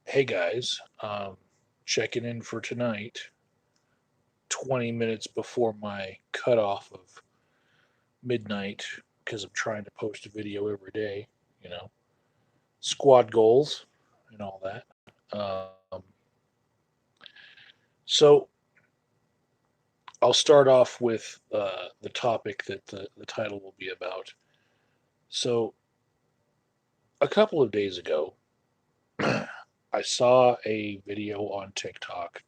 Hey guys, checking in for tonight, 20 minutes before my cutoff of midnight because I'm trying to post a video every day, you know, squad goals and all that. So I'll start off with the topic that the title will be about. So a couple of days ago, I saw a video on TikTok.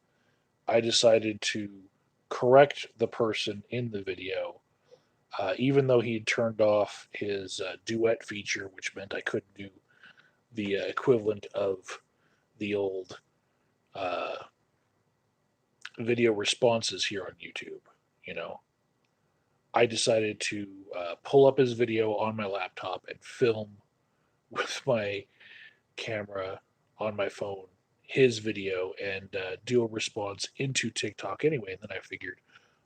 I decided to correct the person in the video, even though he had turned off his duet feature, which meant I couldn't do the equivalent of the old uh, video responses here on YouTube. You know, I decided to pull up his video on my laptop and film with my camera on my phone his video and do a response into TikTok anyway. And then I figured,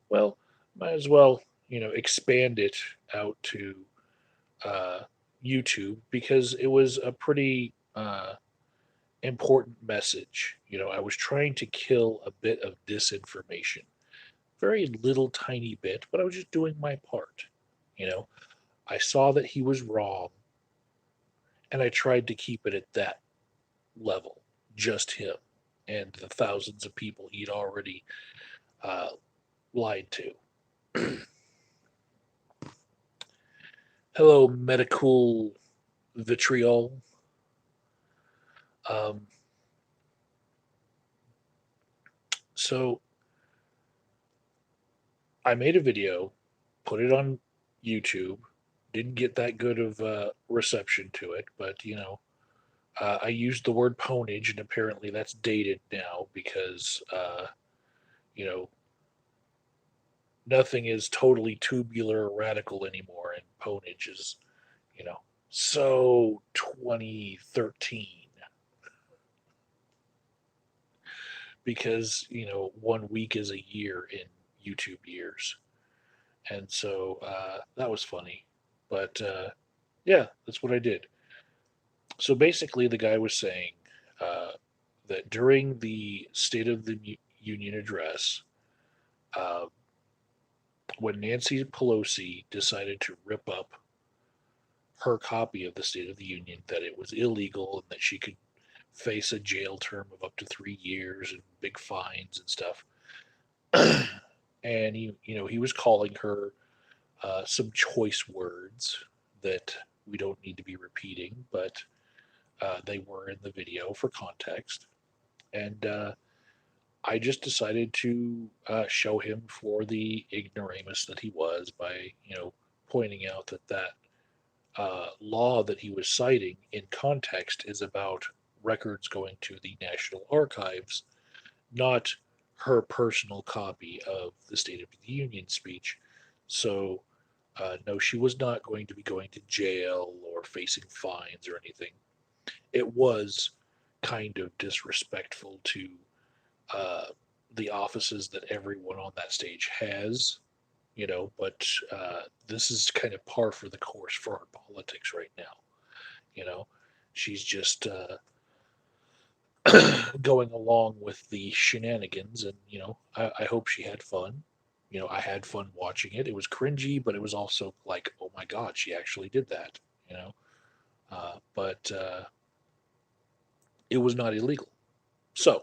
well, might as well, expand it out to uh, YouTube because it was a pretty important message. I was trying to kill a bit of disinformation, very little tiny bit, but I was just doing my part. You know, I saw that he was wrong, and I tried to keep it at that level, just him and the thousands of people he'd already uh, lied to. Hello, medical vitriol. Um, so I made a video, put it on YouTube. Didn't get that good of reception to it, but I used the word ponage, and apparently that's dated now because you know nothing is totally tubular or radical anymore, and ponage is you know so 2013 because 1 week is a year in YouTube years, and so that was funny, but yeah, that's what I did. So basically, the guy was saying uh, that during the State of the Union address, uh, when Nancy Pelosi decided to rip up her copy of the State of the Union, that it was illegal and that she could face a jail term of up to 3 years and big fines and stuff. And he was calling her some choice words that we don't need to be repeating, but they were in the video for context. And I just decided to show him for the ignoramus that he was by, pointing out that law that he was citing in context is about records going to the National Archives, not her personal copy of the State of the Union speech. So, no, she was not going to be going to jail or facing fines or anything. It was kind of disrespectful to uh, the offices that everyone on that stage has, but this is kind of par for the course for our politics right now. You know, she's just going along with the shenanigans, and I hope she had fun. I had fun watching it. It was cringy, but it was also like, oh my god, she actually did that. But it was not illegal. So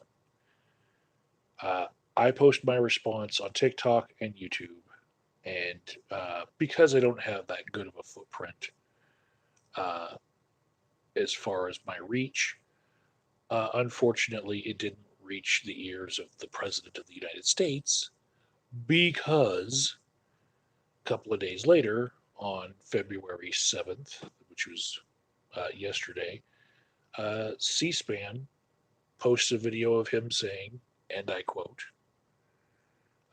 uh, I post my response on TikTok and YouTube, and because I don't have that good of a footprint uh, as far as my reach, unfortunately, it didn't reach the ears of the President of the United States because a couple of days later, on February 7th, which was yesterday, C SPAN posts a video of him saying, and I quote,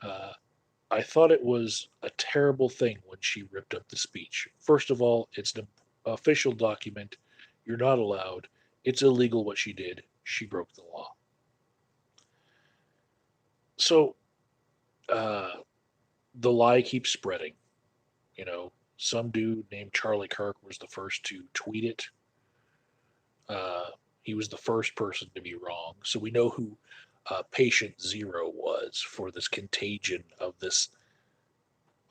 uh, I thought it was a terrible thing when she ripped up the speech. First of all, it's an official document. You're not allowed. It's illegal what she did. She broke the law. So uh, the lie keeps spreading. Some dude named Charlie Kirk was the first to tweet it. He was the first person to be wrong. So we know who patient zero was for this contagion of this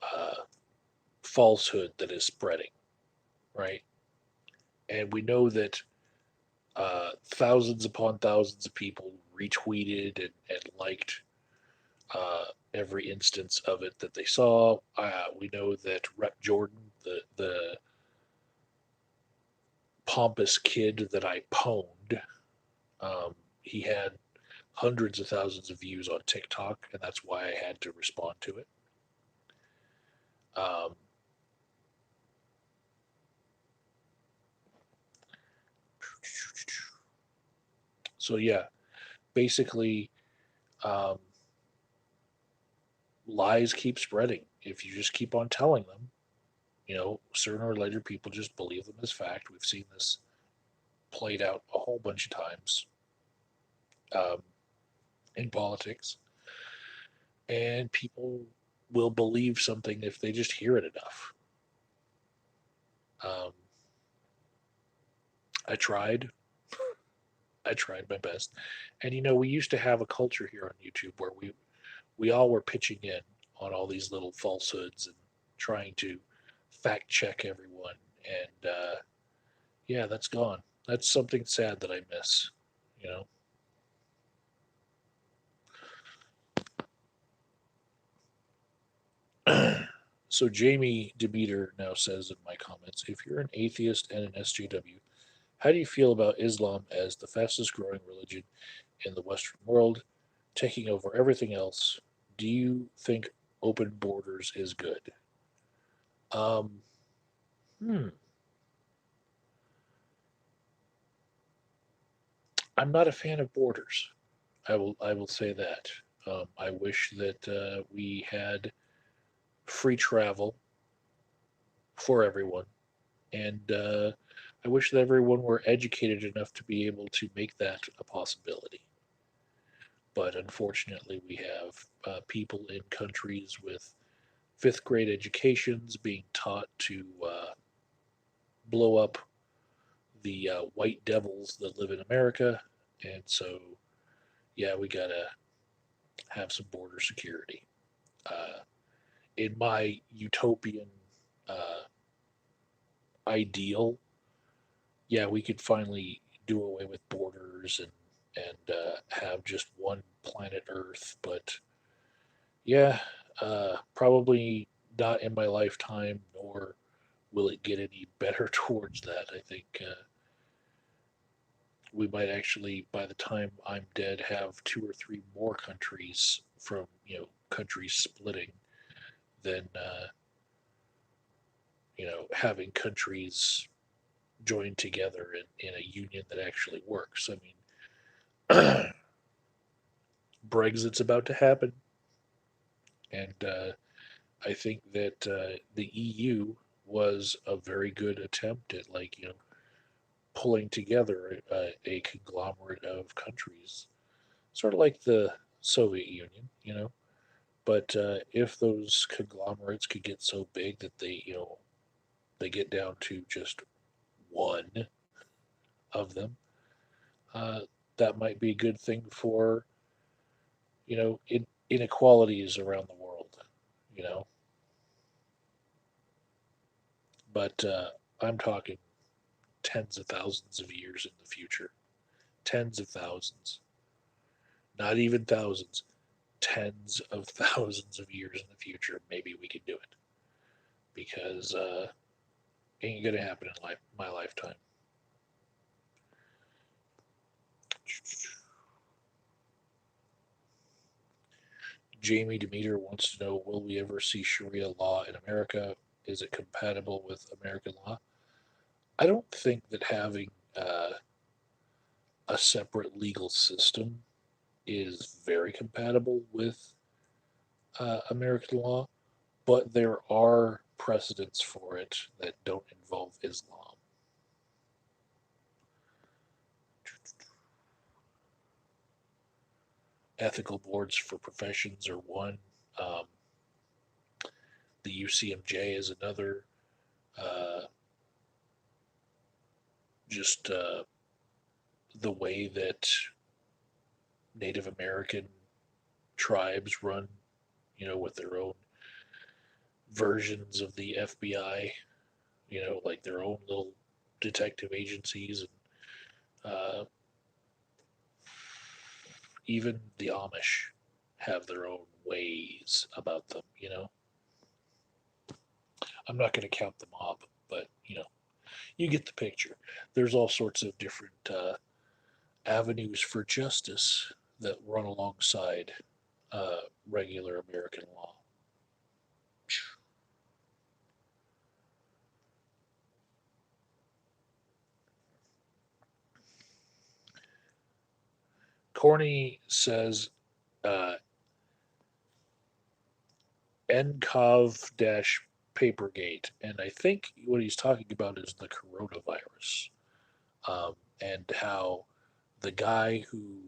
uh, falsehood that is spreading, right? And we know that thousands upon thousands of people retweeted and liked every instance of it that they saw. We know that Rep Jordan, the pompous kid that I pwned, he had hundreds of thousands of views on TikTok, and that's why I had to respond to it. Um, so yeah, basically, um, lies keep spreading. If you just keep on telling them, sooner or later people just believe them as fact. We've seen this played out a whole bunch of times um, in politics, and people will believe something if they just hear it enough. Um, I tried. I tried my best, and we used to have a culture here on YouTube where we all were pitching in on all these little falsehoods and trying to fact check everyone. And yeah, that's gone. That's something sad that I miss. You know. So Jamie Demeter now says in my comments, if you're an atheist and an SJW, how do you feel about Islam as the fastest growing religion in the Western world, taking over everything else? Do you think open borders is good? Um, hmm, I'm not a fan of borders. I will say that. I wish that we had free travel for everyone, and I wish that everyone were educated enough to be able to make that a possibility. But unfortunately, we have people in countries with fifth grade educations being taught to blow up the white devils that live in America, and so yeah, we gotta have some border security. Uh, in my utopian uh, ideal, yeah, we could finally do away with borders and have just one planet Earth. But yeah, probably not in my lifetime, nor will it get any better towards that. I think we might actually, by the time I'm dead, have two or three more countries from countries splitting than having countries joined together in a union that actually works. I mean, Brexit's about to happen, and I think that the EU was a very good attempt at pulling together a conglomerate of countries, sort of like the Soviet Union, But if those conglomerates could get so big that they get down to just one of them, uh, that might be a good thing for inequalities around the world, you know. But I'm talking tens of thousands of years in the future, tens of thousands, not even thousands, tens of thousands of years in the future. Maybe we could do it because ain't gonna happen in my lifetime. Jamie Demeter wants to know, will we ever see Sharia law in America? Is it compatible with American law? I don't think that having a separate legal system is very compatible with American law, but there are precedents for it that don't involve Islam. Ethical boards for professions are one. Um, the UCMJ is another. Uh, just the way that Native American tribes run, with their own versions of the FBI, like their own little detective agencies, and even the Amish have their own ways about them. I'm not going to count the mob, but you get the picture. There's all sorts of different avenues for justice that run alongside regular American law. Corny says uh, NCOV Papergate, and I think what he's talking about is the coronavirus, and how the guy who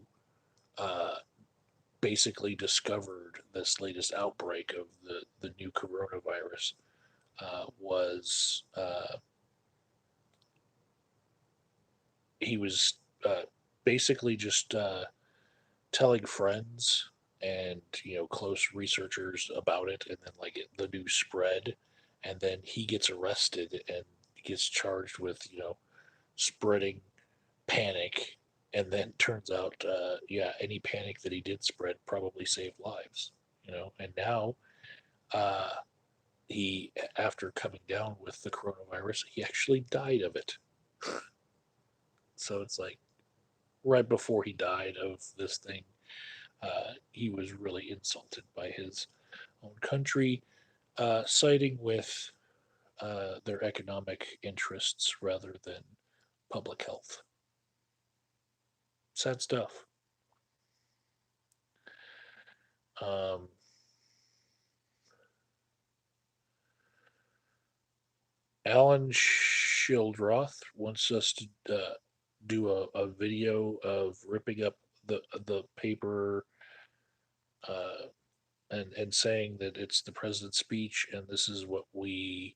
uh, basically discovered this latest outbreak of the new coronavirus was he was basically just telling friends and close researchers about it, and then like the news spread, and then he gets arrested and gets charged with spreading panic, and then turns out yeah, any panic that he did spread probably saved lives. And now uh, he, after coming down with the coronavirus, he actually died of it. So it's like right before he died of this thing, he was really insulted by his own country, siding with their economic interests rather than public health. Sad stuff. Um, Alan Shildroth wants us to do a video of ripping up the paper uh, and saying that it's the president's speech and this is what we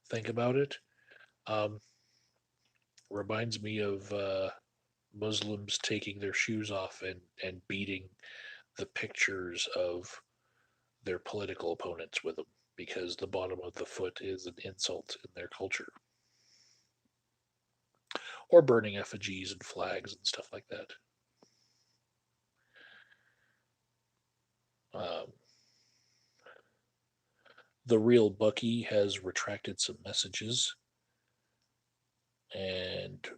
think about it. Um, Reminds me of Muslims taking their shoes off and beating the pictures of their political opponents with them because the bottom of the foot is an insult in their culture, or burning effigies and flags and stuff like that. Um, the real Bucky has retracted some messages and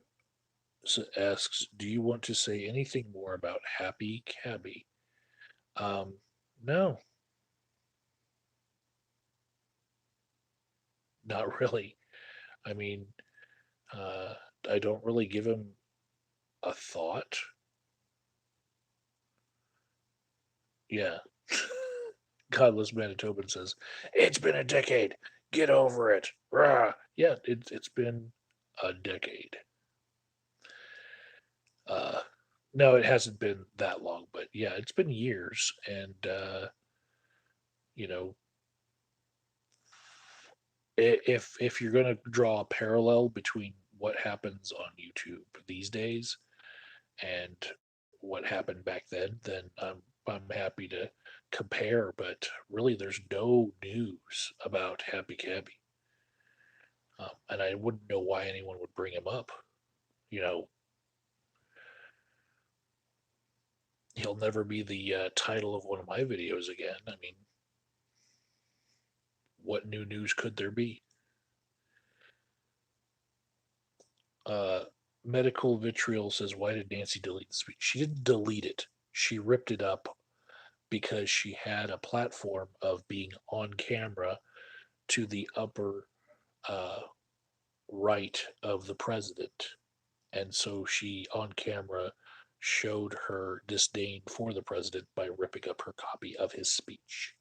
asks, "Do you want to say anything more about Happy Cabby?" Um, no, not really. I mean, uh, I don't really give him a thought. Yeah. Godless Manitoban says, "It's been a decade. Get over it." Rah. Yeah, it's been a decade. Uh, no, it hasn't been that long, but yeah, it's been years. And, you know, if you're going to draw a parallel between what happens on YouTube these days and what happened back then I'm happy to compare. But really, there's no news about Happy Cabby, and I wouldn't know why anyone would bring him up. You know, he'll never be the title of one of my videos again. I mean, what new news could there be? Uh, Medical Vitriol says, "Why did Nancy delete the speech?" She didn't delete it. She ripped it up because she had a platform of being on camera to the upper uh, right of the president. And so she, on camera, showed her disdain for the president by ripping up her copy of his speech.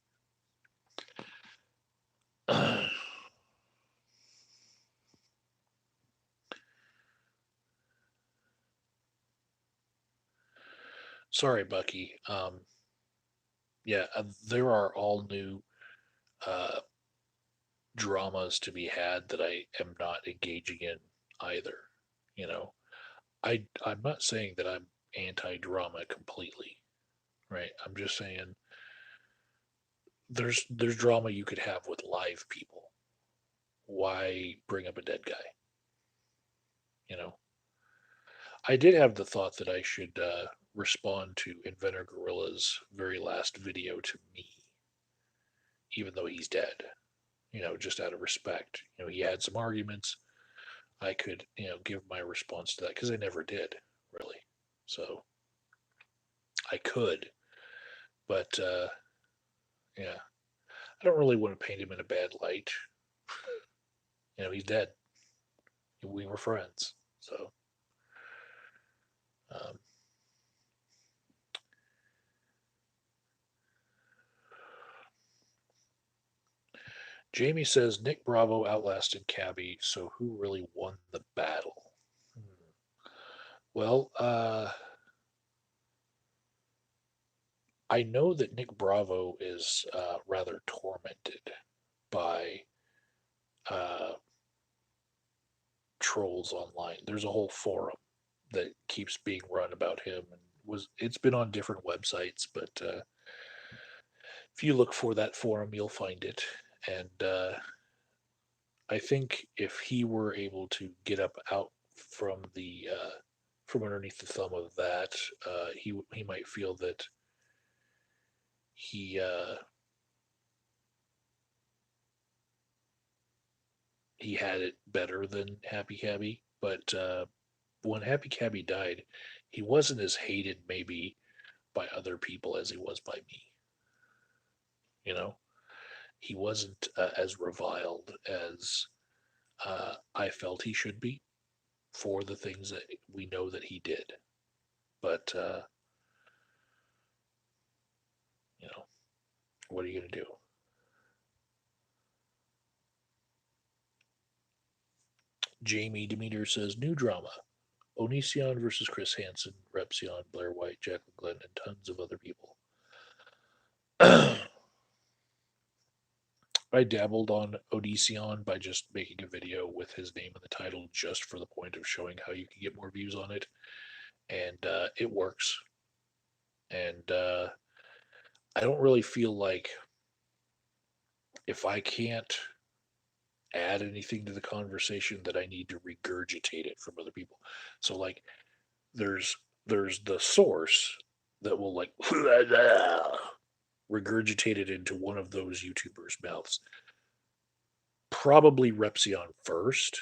Sorry, Bucky. Yeah, there are all new uh, dramas to be had that I am not engaging in either. You know, I'm not saying that I'm anti-drama completely, right? I'm just saying there's drama you could have with live people. Why bring up a dead guy? You know, I did have the thought that I should respond to Inventor Gorilla's very last video to me, even though he's dead. Just out of respect. He had some arguments. I could, give my response to that because I never did really. So I could, but yeah, I don't really want to paint him in a bad light. He's dead. We were friends, so. Um, Jamie says Nick Bravo outlasted Cabby, so who really won the battle? Hmm. Well, I know that Nick Bravo is rather tormented by uh, trolls online. There's a whole forum that keeps being run about him, and it's been on different websites, but if you look for that forum, you'll find it. And I think if he were able to get up out from the from underneath the thumb of that, he might feel that he he had it better than Happy Cabby. But when Happy Cabby died, he wasn't as hated maybe by other people as he was by me. You know, he wasn't as reviled as I felt he should be for the things that we know that he did. But you know, what are you going to do? Jamie Demeter says new drama: Onision versus Chris Hansen, Repsion, Blair White, Jacqueline Glenn, and tons of other people. I dabbled on Onision by just making a video with his name in the title, just for the point of showing how you can get more views on it, and it works. And I don't really feel like if I can't add anything to the conversation that I need to regurgitate it from other people. So like there's there's the source that will like regurgitate it into one of those YouTubers' mouths. Probably Repsion first,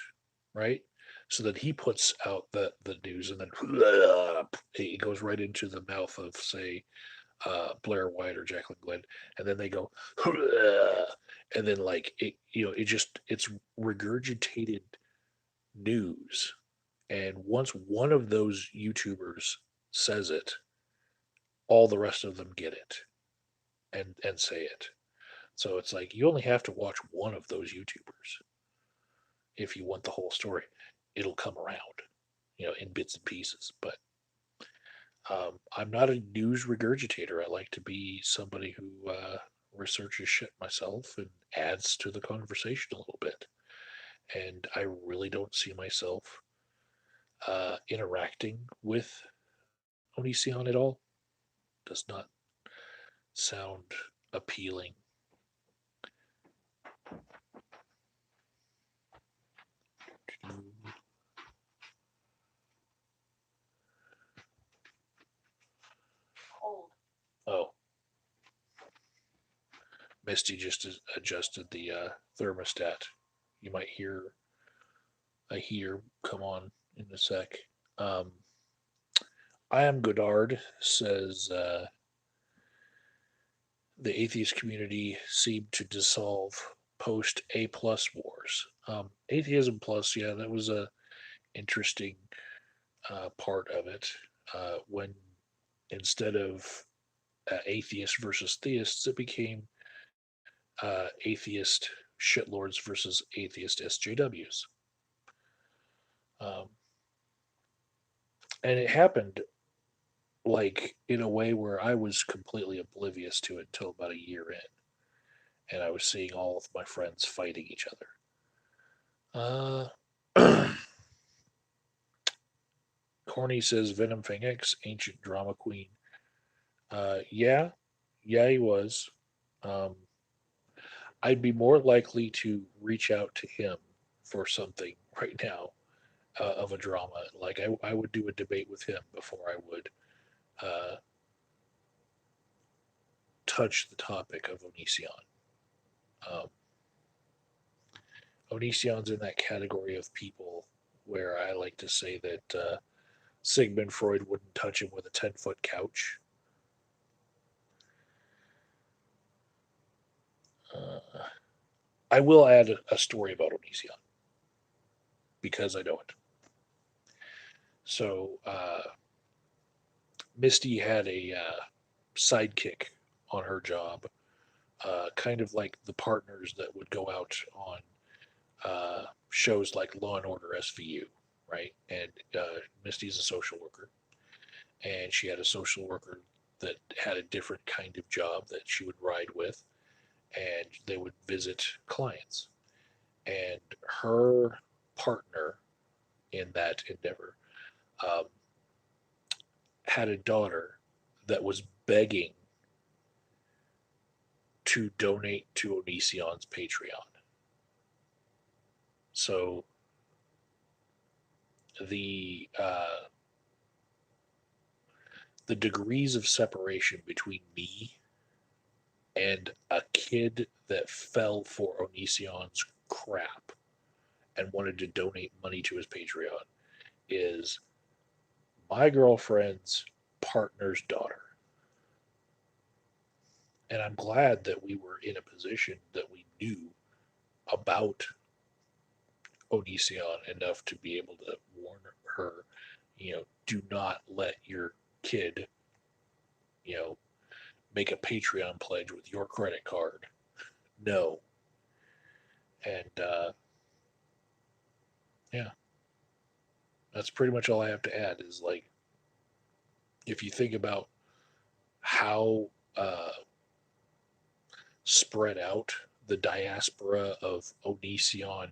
right? So that he puts out the news and then it goes right into the mouth of say Blair White or Jacqueline Glenn, and then they go, and then like it's regurgitated news, and once one of those YouTubers says it, all the rest of them get it and say it. So it's like you only have to watch one of those YouTubers if you want the whole story. It'll come around, in bits and pieces. But I'm not a news regurgitator. I like to be somebody who researches shit myself and adds to the conversation a little bit. And I really don't see myself interacting with Onision at all. Does not sound appealing. Oh, Misty just adjusted the thermostat. You might hear a heater come on in a sec. Um, I am Godard says the atheist community seemed to dissolve post A plus wars. Atheism plus, yeah, that was a interesting part of it. When instead of atheists versus theists, it became atheist shitlords versus atheist SJWs. Um, and it happened like in a way where I was completely oblivious to it until about a year in, and I was seeing all of my friends fighting each other. Corny says Venom Fang X, ancient drama queen. Yeah, yeah, he was. Um, I'd be more likely to reach out to him for something right now of a drama. Like I would do a debate with him before I would uh, touch the topic of Onision. Um, Onision's in that category of people where I like to say that Sigmund Freud wouldn't touch him with a 10-foot couch. Uh, I will add a story about Onision because I know it. So Misty had a sidekick on her job, kind of like the partners that would go out on shows like Law and Order SVU, right? And Misty's a social worker, and she had a social worker that had a different kind of job that she would ride with, and they would visit clients. And her partner in that endeavor um, had a daughter that was begging to donate to Onision's Patreon. So the the degrees of separation between me and a kid that fell for Onision's crap and wanted to donate money to his Patreon is my girlfriend's partner's daughter. And I'm glad that we were in a position that we knew about Onision enough to be able to warn her, do not let your kid, you know, make a Patreon pledge with your credit card. No. And yeah, that's pretty much all I have to add is like, if you think about how spread out the diaspora of Onision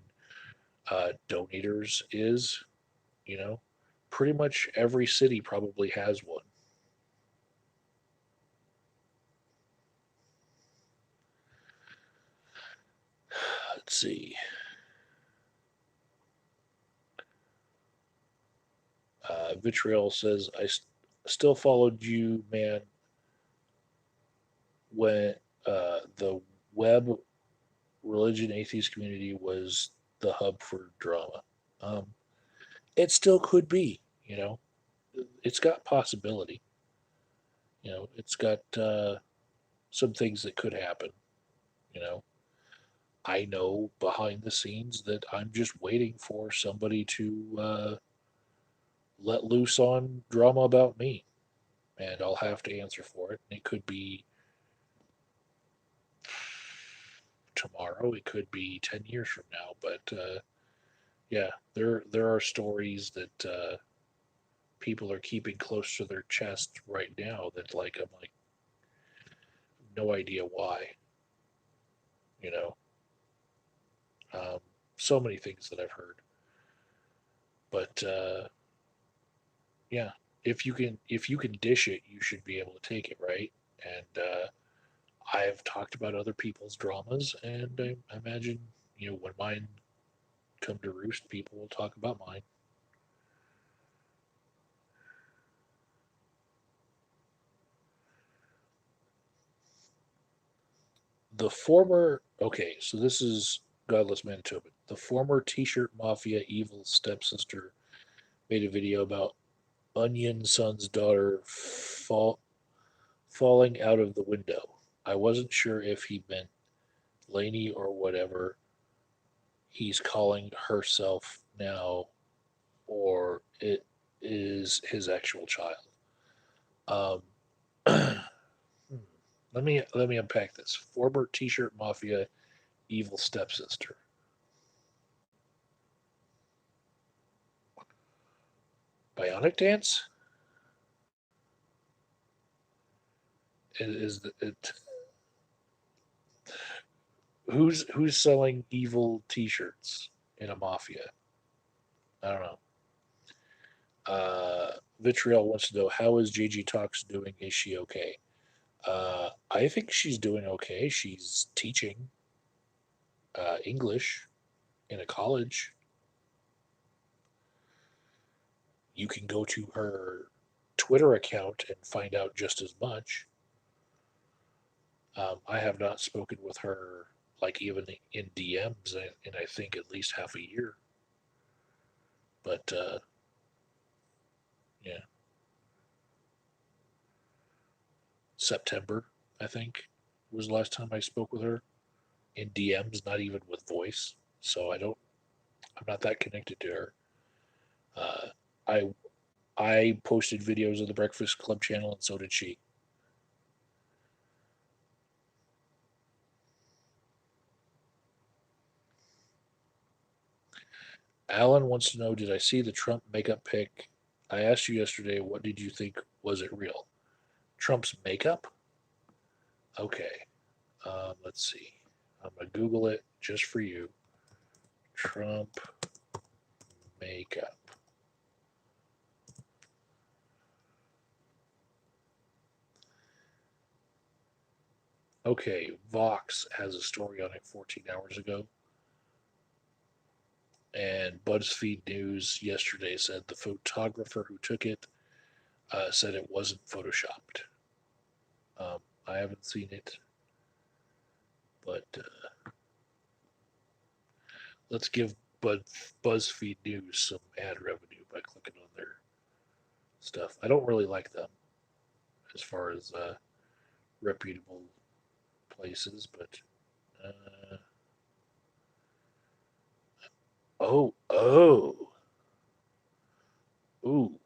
donators is, you know, pretty much every city probably has one. Let's see. Vitriol says, still followed you, man, when the web religion atheist community was the hub for drama. Um, it still could be, you know, it's got possibility. It's got some things that could happen. You know, I know behind the scenes that I'm just waiting for somebody to let loose on drama about me, and I'll have to answer for it. And it could be tomorrow, it could be 10 years from now, but yeah, there are stories that people are keeping close to their chest right now that like I'm like no idea why, you know. Um, so many things that I've heard, but yeah, if you can dish it, you should be able to take it, right? And I've talked about other people's dramas, and I imagine when mine come to roost, people will talk about mine. The former Okay, so this is Godless Manitoba. The former T-shirt mafia evil stepsister made a video about Onion Son's daughter falling out of the window. I wasn't sure if he meant Lainey or whatever he's calling herself now, or it is his actual child. Um, let me unpack this. Former T-shirt mafia evil stepsister. Bionic Dance is it? Who's selling evil T-shirts in a mafia? I don't know. Vitriol wants to know, how is Gigi Talks doing? Is she okay? I think she's doing okay. She's teaching English in a college. You can go to her Twitter account and find out just as much. I have not spoken with her, like, even in DMs in I think at least half a year. But yeah, September I think was the last time I spoke with her in DMs, not even with voice. So I'm not that connected to her. Uh, I I posted videos of the Breakfast Club channel, and so did she. Alan wants to know, did I see the Trump makeup pic? I asked you yesterday, what did you think? Was it real? Trump's makeup? Okay. Let's see. I'm going to Google it just for you. Trump makeup. Okay. Vox has a story on it 14 hours ago. And BuzzFeed News yesterday said the photographer who took it said it wasn't photoshopped. I haven't seen it, but let's give BuzzFeed News some ad revenue by clicking on their stuff. I don't really like them as far as reputable places, but uh, oh, ooh,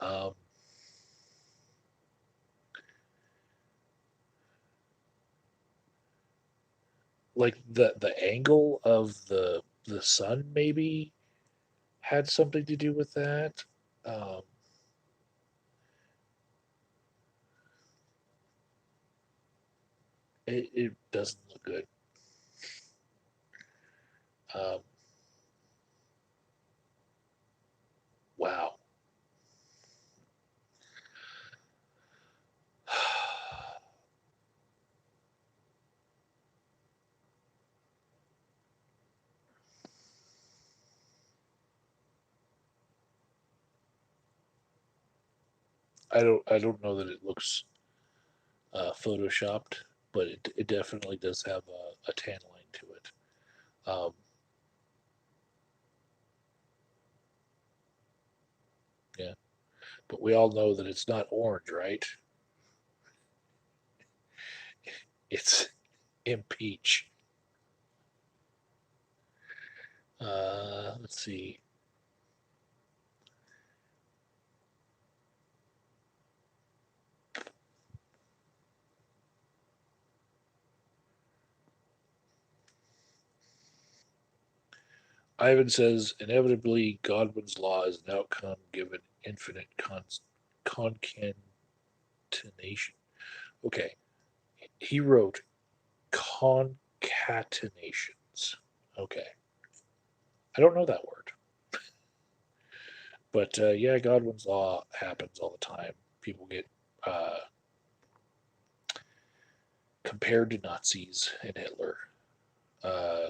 um, like the angle of the sun maybe had something to do with that. Um, it doesn't look good. Um, wow. I don't know that it looks photoshopped, but it definitely does have a tan line to it. Um, yeah, but we all know that it's not orange, right? It's impeach. Let's see. Ivan says inevitably Godwin's law is an outcome given infinite concatenation. Okay, he wrote concatenations. Okay, I don't know that word, but yeah, Godwin's law happens all the time. People get uh, compared to Nazis and Hitler. Uh,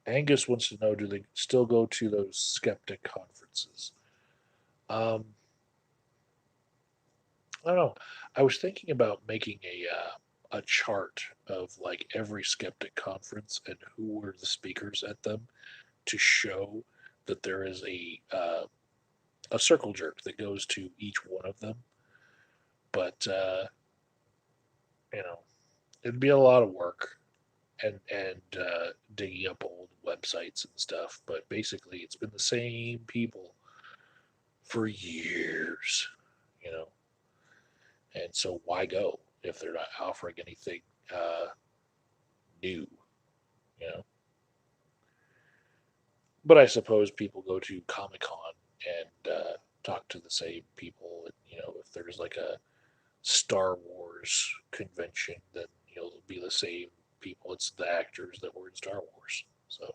Angus wants to know, do they still go to those skeptic conferences? Um, I don't know. I was thinking about making a chart of like every skeptic conference and who were the speakers at them to show that there is a circle jerk that goes to each one of them. But you know, it'd be a lot of work and digging up old websites and stuff. But basically, it's been the same people for years, you know. And so why go if they're not offering anything uh, new, you know? But I suppose people go to Comic Con and talk to the same people. And, you know, if there's like a Star Wars convention, then you'll be the same people. It's the actors that were in Star Wars. So,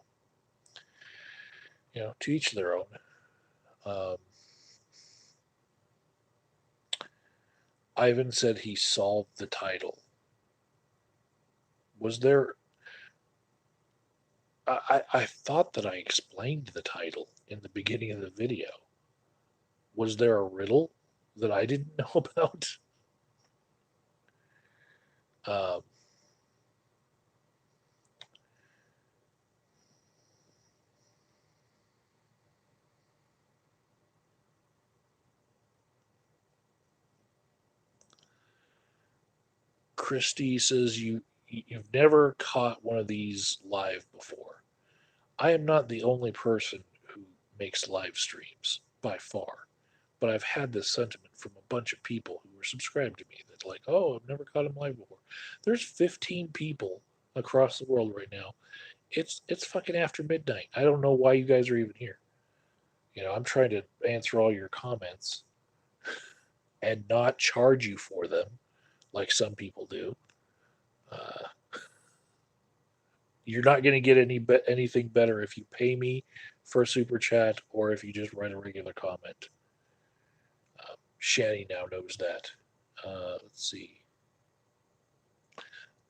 you know, to each their own. Um, Ivan said he solved the title. Was there? I thought that I explained the title in the beginning of the video. Was there a riddle that I didn't know about? Um, Christy says you've never caught one of these live before. I am not the only person who makes live streams by far, but I've had this sentiment from a bunch of people who are subscribed to me that like, oh, I've never caught him live before. There's 15 people across the world right now. It's fucking after midnight. I don't know why you guys are even here. I'm trying to answer all your comments and not charge you for them like some people do. Uh, you're not going to get anything better if you pay me for a super chat or if you just write a regular comment. Shani now knows that. Let's see.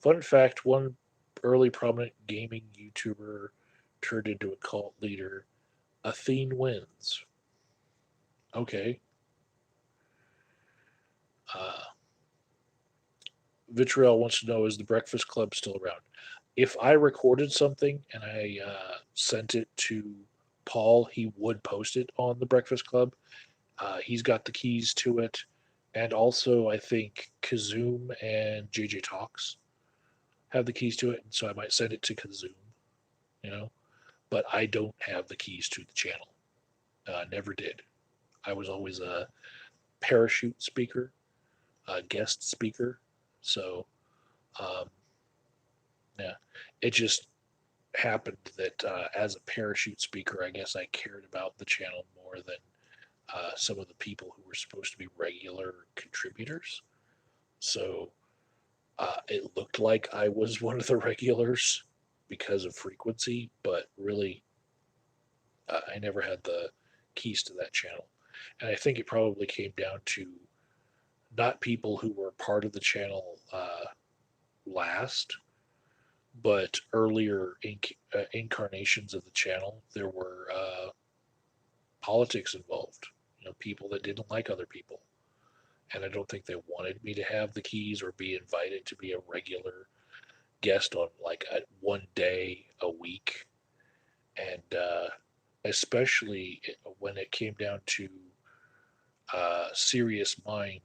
Fun fact: one early prominent gaming YouTuber turned into a cult leader. Athene wins. Okay. Uh, Vitriol wants to know: is the Breakfast Club still around? If I recorded something and I sent it to Paul, he would post it on the Breakfast Club. He's got the keys to it, and also I think Kazoom and JJ Talks have the keys to it, and so I might send it to Kazoom, you know. But I don't have the keys to the channel. Never did. I was always a parachute speaker, a guest speaker. So, um, yeah, it just happened that as a parachute speaker, I guess I cared about the channel more than some of the people who were supposed to be regular contributors. So it looked like I was one of the regulars because of frequency, but really, I never had the keys to that channel. And I think it probably came down to not people who were part of the channel last, but earlier incarnations of the channel. There were politics involved, people that didn't like other people. And I don't think they wanted me to have the keys or be invited to be a regular guest on like one day a week. And especially when it came down to Serious Mind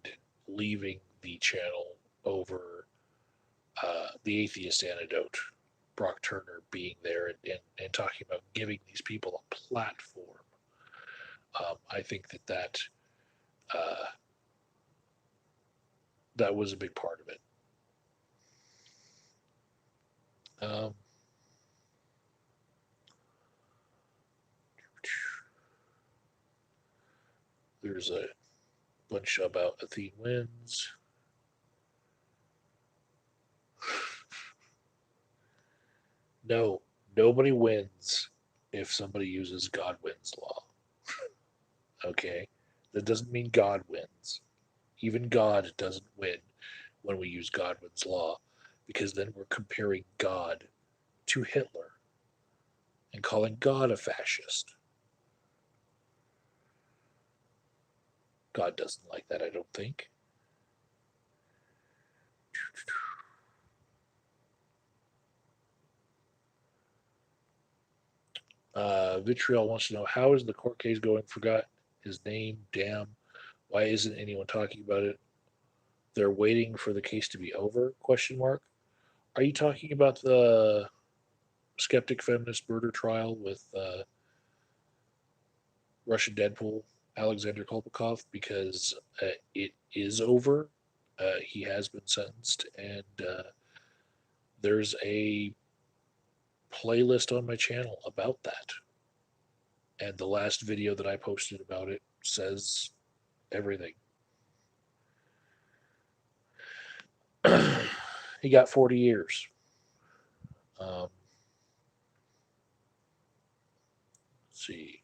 leaving the channel over the Atheist Antidote, Brock Turner being there and talking about giving these people a platform. I think uh, that was a big part of it. Um, there's a bunch about Athene wins. No, nobody wins if somebody uses Godwin's law. Okay? That doesn't mean God wins. Even God doesn't win when we use Godwin's law because then we're comparing God to Hitler and calling God a fascist. God doesn't like that, I don't think. Vitriol wants to know how is the court case going? Forgot his name. Damn. Why isn't anyone talking about it? They're waiting for the case to be over? Question mark. Are you talking about the skeptic feminist murder trial with Russian Deadpool Alexander Kolpakov? Because it is over. He has been sentenced, and there's a playlist on my channel about that. And the last video that I posted about it says everything. He got 40 years. Let's see.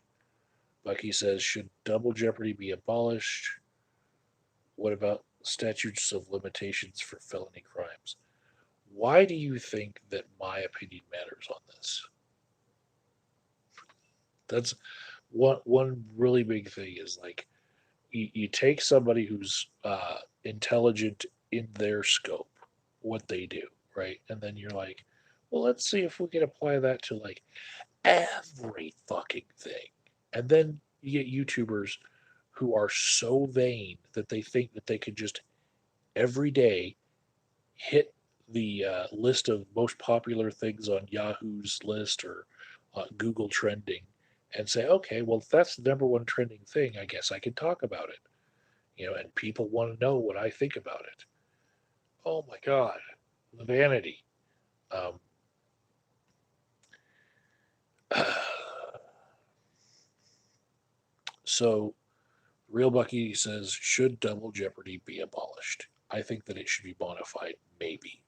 Bucky says, should double jeopardy be abolished? What about statutes of limitations for felony crimes. Why do you think that my opinion matters on this? That's one really big thing is like you take somebody who's intelligent in their scope, what they do, right? And then you're like, well, let's see if we can apply that to like every fucking thing. And then you get YouTubers who are so vain that they think that they could just every day hit the list of most popular things on Yahoo's list or Google trending and say, okay, well, if that's the number one trending thing, I guess I can talk about it. And people want to know what I think about it. Oh my God, the vanity. Um, so, Real Bucky says, should double jeopardy be abolished? I think that it should be modified, maybe.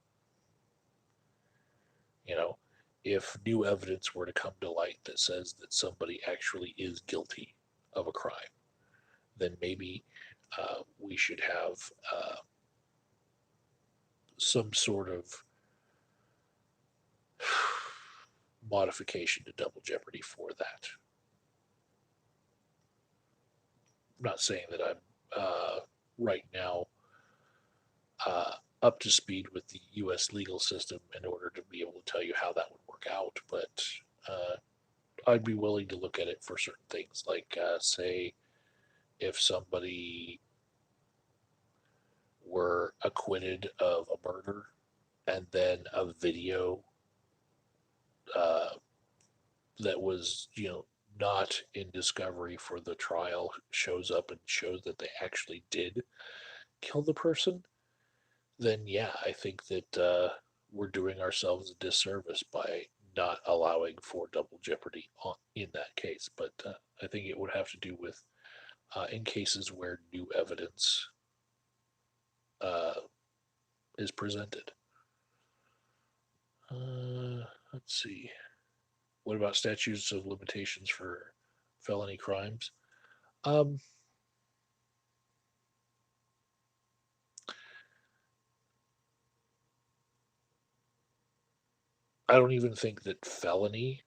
You know, if new evidence were to come to light that says that somebody actually is guilty of a crime, then maybe we should have some sort of modification to double jeopardy for that. I'm not saying that I'm right now up to speed with the U.S. legal system in order to be able to tell you how that would work out, but uh, I'd be willing to look at it for certain things, like say if somebody were acquitted of a murder and then a video uh, that was not in discovery for the trial shows up and shows that they actually did kill the person, then yeah, I think that we're doing ourselves a disservice by not allowing for double jeopardy in that case. But I think it would have to do with in cases where new evidence uh, is presented. Let's see. What about statutes of limitations for felony crimes? Um, I don't even think that felony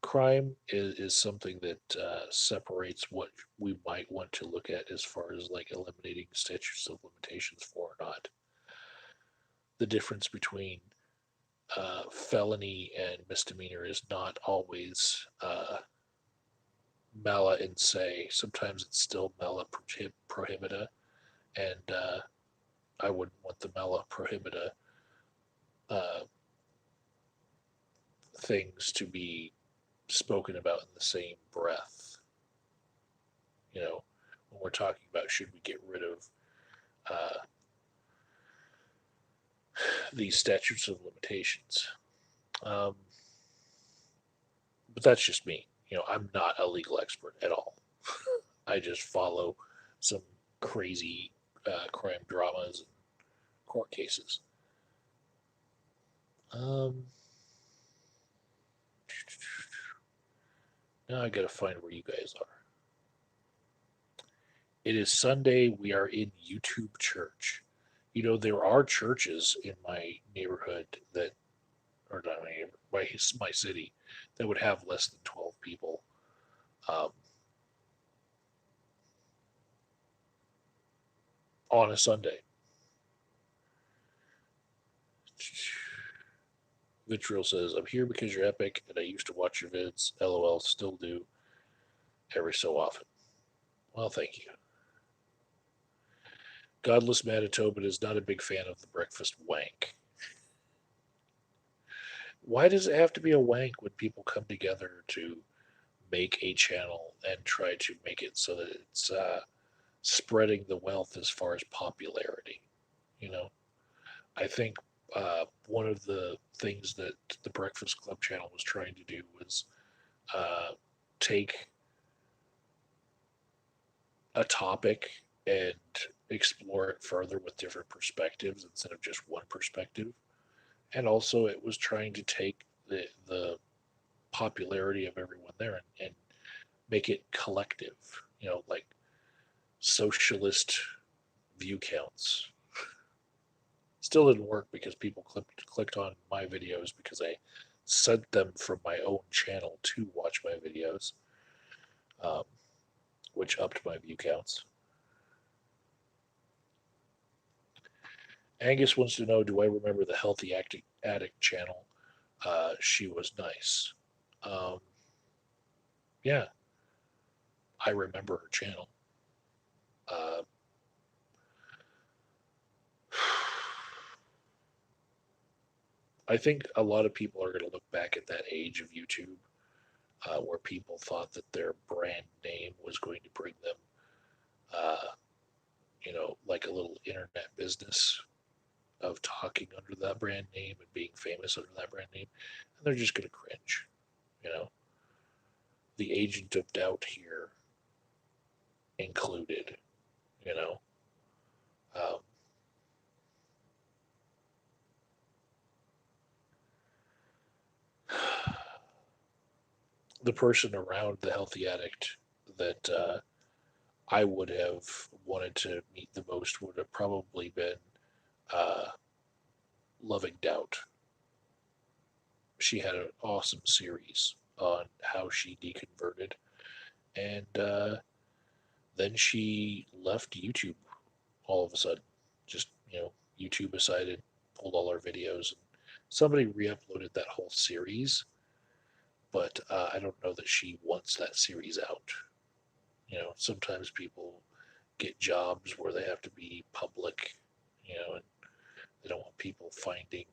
crime is something that separates what we might want to look at as far as like eliminating statutes of limitations for or not. The difference between felony and misdemeanor is not always mala in se. Sometimes it's still mala prohibita, and I wouldn't want the mala prohibita uh, things to be spoken about in the same breath. When we're talking about should we get rid of uh, these statutes of limitations. Um, but that's just me. I'm not a legal expert at all. I just follow some crazy crime dramas and court cases. Um, Now I gotta find where you guys are. It is Sunday. We are in YouTube church. There are churches in my neighborhood that, or not my neighborhood, my city, that would have less than 12 people. Um, on a Sunday. Vitriol says, I'm here because you're epic and I used to watch your vids. LOL, still do every so often. Well, thank you. Godless Manitoban is not a big fan of the breakfast wank. Why does it have to be a wank when people come together to make a channel and try to make it so that it's spreading the wealth as far as popularity? You know, I think one of the things that the Breakfast Club channel was trying to do was uh, take a topic and explore it further with different perspectives instead of just one perspective. And also, it was trying to take the popularity of everyone there and make it collective, like socialist view counts. Still didn't work because people clicked on my videos because I sent them from my own channel to watch my videos, um, which upped my view counts. Angus wants to know, do I remember the Healthy Addict channel? She was nice. Um, yeah, I remember her channel. Uh, I think a lot of people are going to look back at that age of YouTube where people thought that their brand name was going to bring them, uh, like a little internet business of talking under that brand name and being famous under that brand name. And they're just going to cringe, you know. The agent of doubt here included, you know. Um, the person around the healthy addict that I would have wanted to meet the most would have probably been uh, Loving Doubt. She had an awesome series on how she deconverted, and then she left YouTube all of a sudden. Just YouTube decided pulled all our videos, and somebody re-uploaded that whole series, but I don't know that she wants that series out. Sometimes people get jobs where they have to be public, and they don't want people finding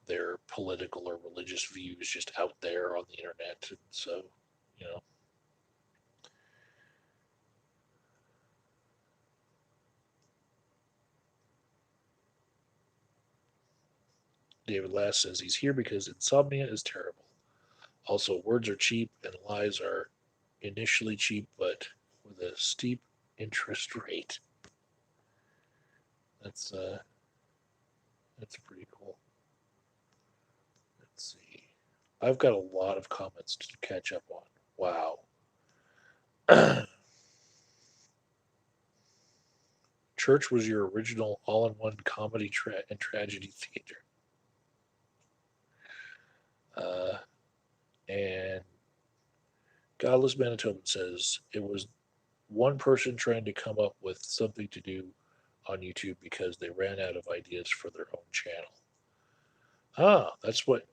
their political or religious views just out there on the internet. And so, you know, David Lass says he's here because insomnia is terrible. Also, words are cheap and lies are initially cheap, but with a steep interest rate. That's uh, that's pretty cool. Let's see. I've got a lot of comments to catch up on. Wow. Church was your original all-in-one comedy and tragedy theater. Uh, and Godless Manitoban says it was one person trying to come up with something to do on YouTube because they ran out of ideas for their own channel.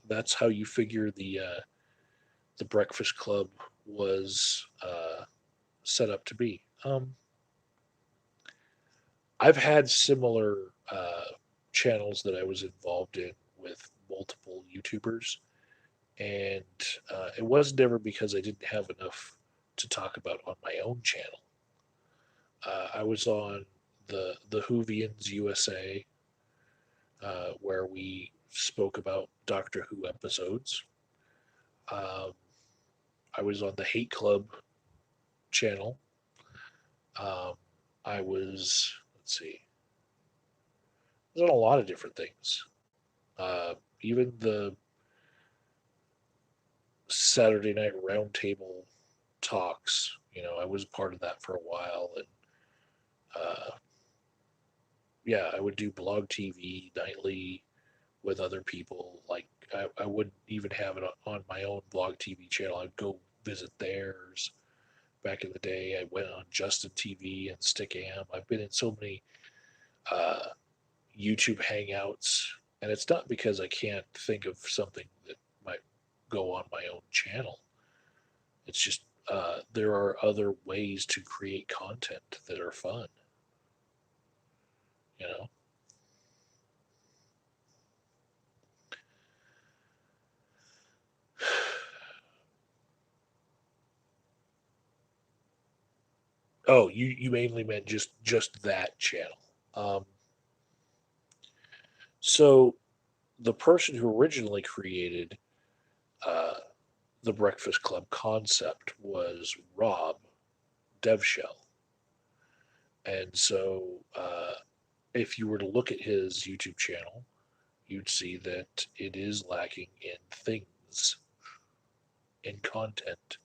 That's how you figure the Breakfast Club was set up to be. I've had similar channels that I was involved in with multiple YouTubers, and it was never because I didn't have enough to talk about on my own channel. I was on the Whovians USA, where we spoke about Doctor Who episodes. Um, I was on the Hate Club channel. Um, I was, let's see, I was on a lot of different things. Even the Saturday Night Roundtable talks, I was part of that for a while. And uh, yeah, I would do blog TV nightly with other people. Like, I wouldn't even have it on my own blog TV channel. I'd go visit theirs. Back in the day, I went on Justin TV and Stickam. I've been in so many uh, YouTube hangouts, and it's not because I can't think of something that might go on my own channel. It's just there are other ways to create content that are fun, you know. Oh, you mainly meant just that channel. Um, so the person who originally created uh, the Breakfast Club concept was Rob Devshell. And so, if you were to look at his YouTube channel, you'd see that it is lacking in things, in content.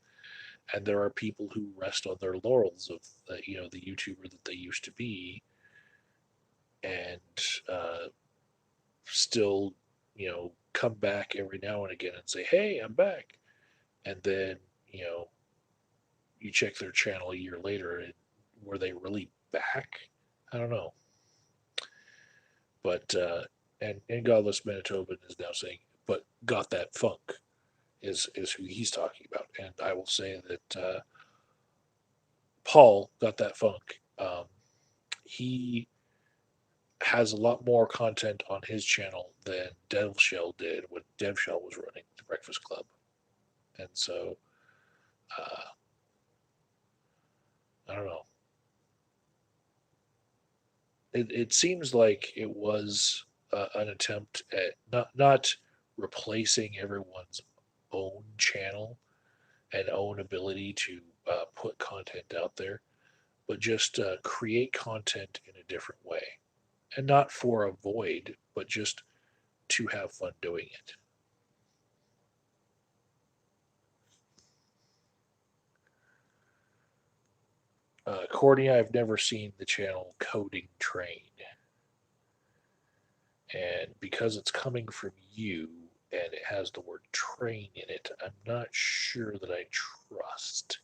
And there are people who rest on their laurels of the YouTuber that they used to be, and uh, still, come back every now and again and say, "Hey, I'm back," and then you know you check their channel a year later, and were they really back? I don't know, but and Godless Manitoban is now saying, but got that funk is who he's talking about, and I will say that Paul got that funk. He has a lot more content on his channel than DevShell did when DevShell was running the Breakfast Club, and so uh, I don't know. It seems like it was an attempt at not replacing everyone's own channel and own ability to put content out there, but just create content in a different way, and not for a void, but just to have fun doing it. Courtney, I've never seen the channel Coding Train, and because it's coming from you and it has the word train in it, I'm not sure that I trust.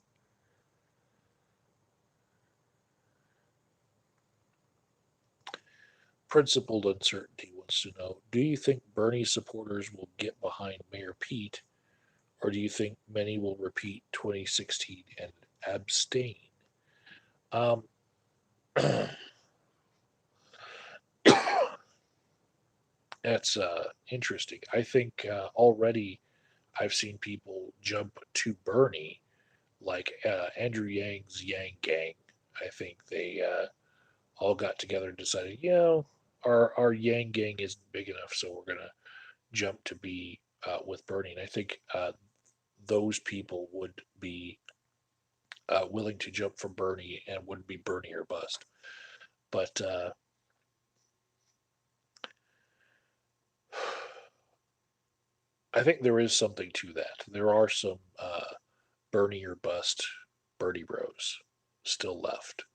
Principled Uncertainty wants to know, do you think Bernie supporters will get behind Mayor Pete, or do you think many will repeat 2016 and abstain? Um, that's interesting. I think already I've seen people jump to Bernie, like Andrew Yang's Yang Gang. I think they all got together and decided, our Yang Gang isn't big enough, so we're gonna jump to be with Bernie. And I think those people would be willing to jump for Bernie and wouldn't be Bernie or bust. But I think there is something to that. There are some Bernie or bust Bernie bros still left.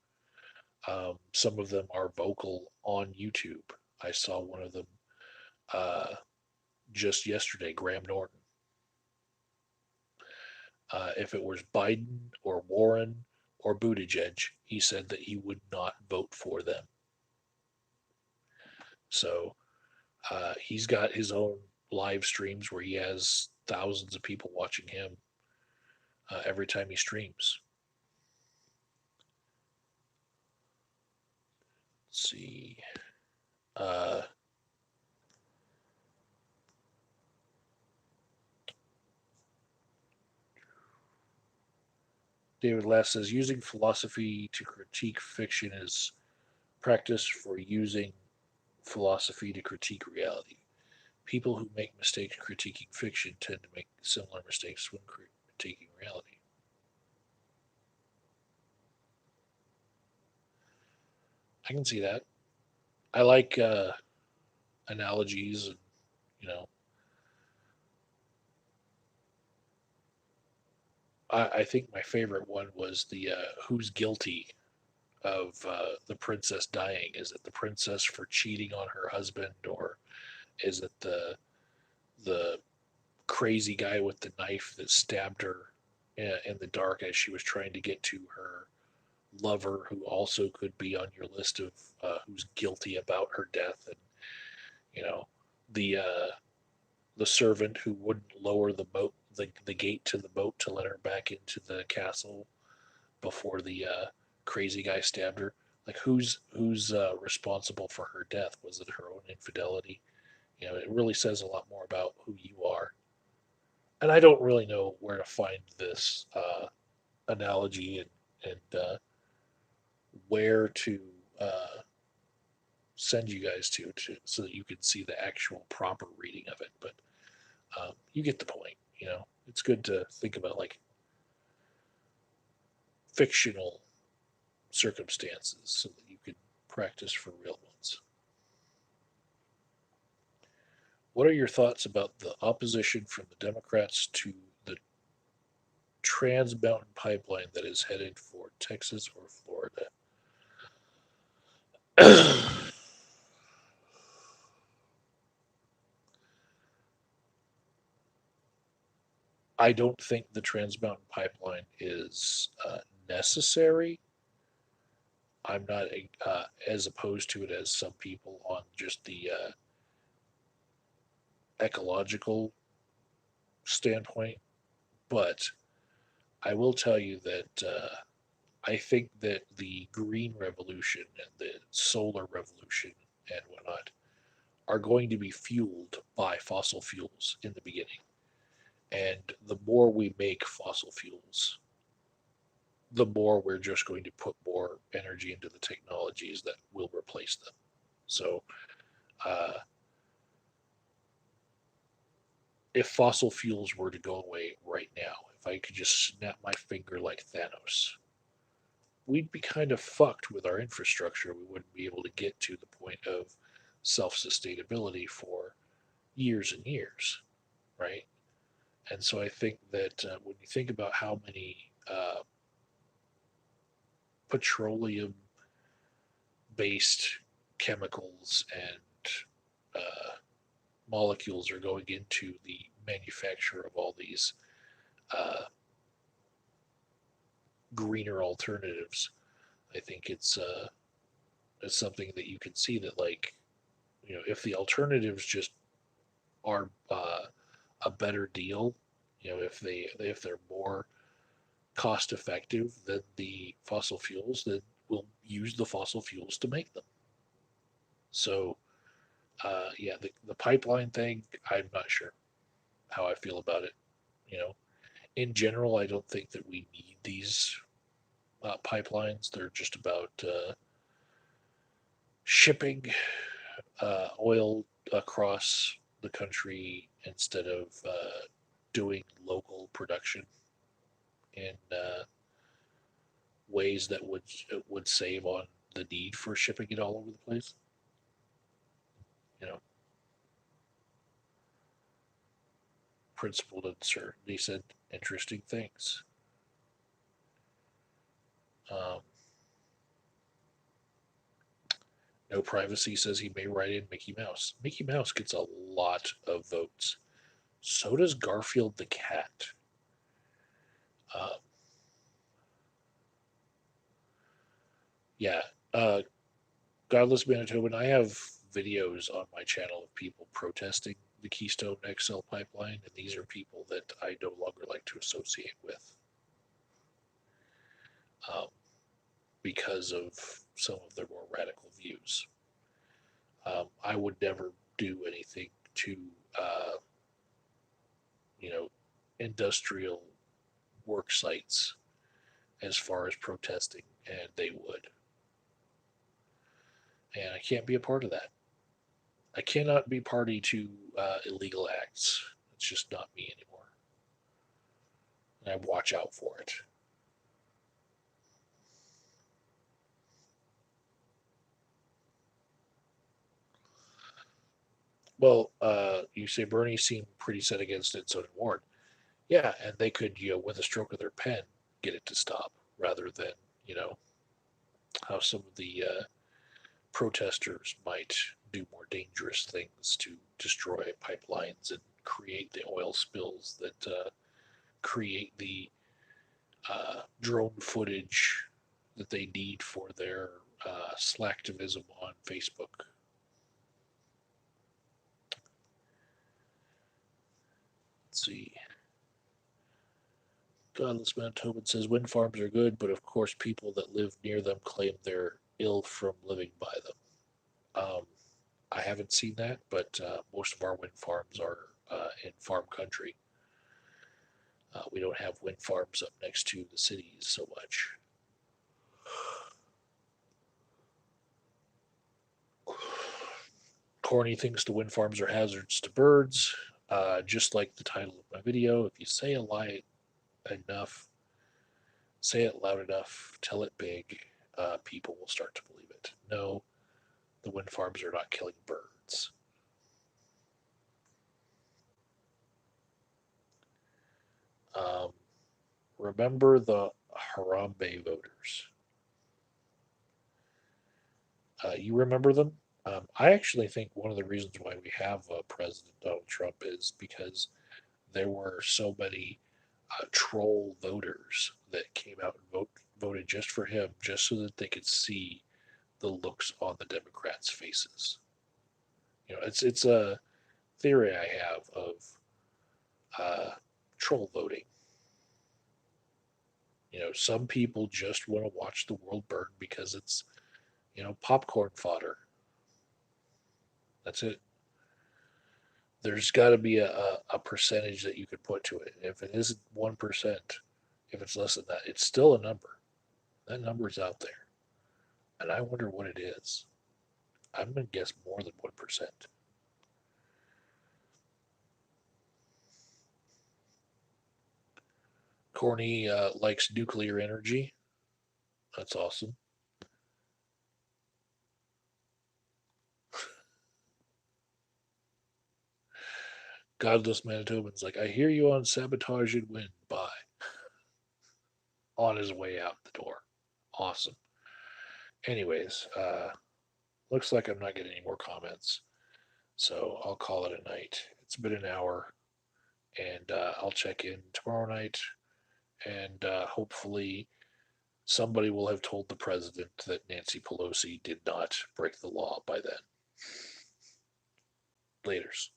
Some of them are vocal on YouTube. I saw one of them uh, just yesterday, Graham Norton. If it was Biden or Warren or Buttigieg, he said that he would not vote for them. So he's got his own live streams where he has thousands of people watching him every time he streams. Let's see. Uh, David Lass says using philosophy to critique fiction is practice for using philosophy to critique reality. People who make mistakes critiquing fiction tend to make similar mistakes when critiquing reality. I can see that. I like analogies, and you know, I think my favorite one was the who's guilty of the princess dying. Is it the princess for cheating on her husband, or is it the crazy guy with the knife that stabbed her in the dark as she was trying to get to her lover, who also could be on your list of who's guilty about her death, and you know the the servant who wouldn't lower the gate to the boat to let her back into the castle before the crazy guy stabbed her. Like who's responsible for her death? Was it her own infidelity? It really says a lot more about who you are. And I don't really know where to find this analogy, and where to uh, send you guys to so that you can see the actual proper reading of it. But you get the point. It's good to think about like fictional circumstances so that you can practice for real ones. What are your thoughts about the opposition from the Democrats to the Trans Mountain Pipeline that is headed for Texas or Florida? I don't think the Trans Mountain Pipeline is necessary. I'm not as opposed to it as some people on just the ecological standpoint, but I will tell you that I think that the green revolution and the solar revolution and whatnot are going to be fueled by fossil fuels in the beginning. And the more we make fossil fuels, the more we're just going to put more energy into the technologies that will replace them. So, uh, if fossil fuels were to go away right now, if I could just snap my finger like Thanos, we'd be kind of fucked with our infrastructure. We wouldn't be able to get to the point of self sustainability for years and years, right? And so I think that when you think about how many petroleum based chemicals and uh, molecules are going into the manufacture of all these uh, greener alternatives, I think it's something that you can see that, like, if the alternatives just are a better deal, if they're more cost effective than the fossil fuels, then we'll use the fossil fuels to make them. So yeah, the pipeline thing, I'm not sure how I feel about it. You know, in general, I don't think that we need these pipelines. They're just about shipping oil across the country instead of doing local production in ways that would save on the need for shipping it all over the place. You know, principled uncertainty said interesting things. Um, no privacy says he may write in Mickey Mouse. Mickey Mouse gets a lot of votes. So does Garfield the cat. Um, yeah, uh, Godless Manitoban. I have videos on my channel of people protesting the Keystone XL pipeline, and these are people that I no longer like to associate with um, because of some of their more radical views. I would never do anything to, uh, you know, industrial work sites as far as protesting, and they would. And I can't be a part of that. I cannot be party to illegal acts. It's just not me anymore. And I watch out for it. Well, you say Bernie seemed pretty set against it, so did Warren. Yeah, and they could, with a stroke of their pen, get it to stop, rather than, you know, how some of the protesters might do more dangerous things to destroy pipelines and create the oil spills that create the drone footage that they need for their slacktivism on Facebook. Let's see. Godless Manitoban says wind farms are good, but of course, people that live near them claim they're ill from living by them. I haven't seen that, but most of our wind farms are in farm country. We don't have wind farms up next to the cities so much. Corny thinks the wind farms are hazards to birds. Just like the title of my video, if you say a lie enough, say it loud enough, tell it big, people will start to believe it. No, the wind farms are not killing birds. Um, remember the Harambe voters. You remember them? I actually think one of the reasons why we have President Donald Trump is because there were so many. troll voters that came out and voted just for him, just so that they could see the looks on the Democrats' faces. It's a theory I have of uh, troll voting. Some people just want to watch the world burn because it's popcorn fodder. That's it. There's got to be a percentage that you could put to it. If it isn't 1%, if it's less than that, it's still a number. That number's out there, and I wonder what it is. I'm gonna guess more than 1%. Corny likes nuclear energy. That's awesome. Godless Manitoban's like, I hear you on Sabotage and Win. Bye. On his way out the door. Awesome. Anyways, looks like I'm not getting any more comments. So I'll call it a night. It's been an hour, and I'll check in tomorrow night, and hopefully somebody will have told the president that Nancy Pelosi did not break the law by then. Laters.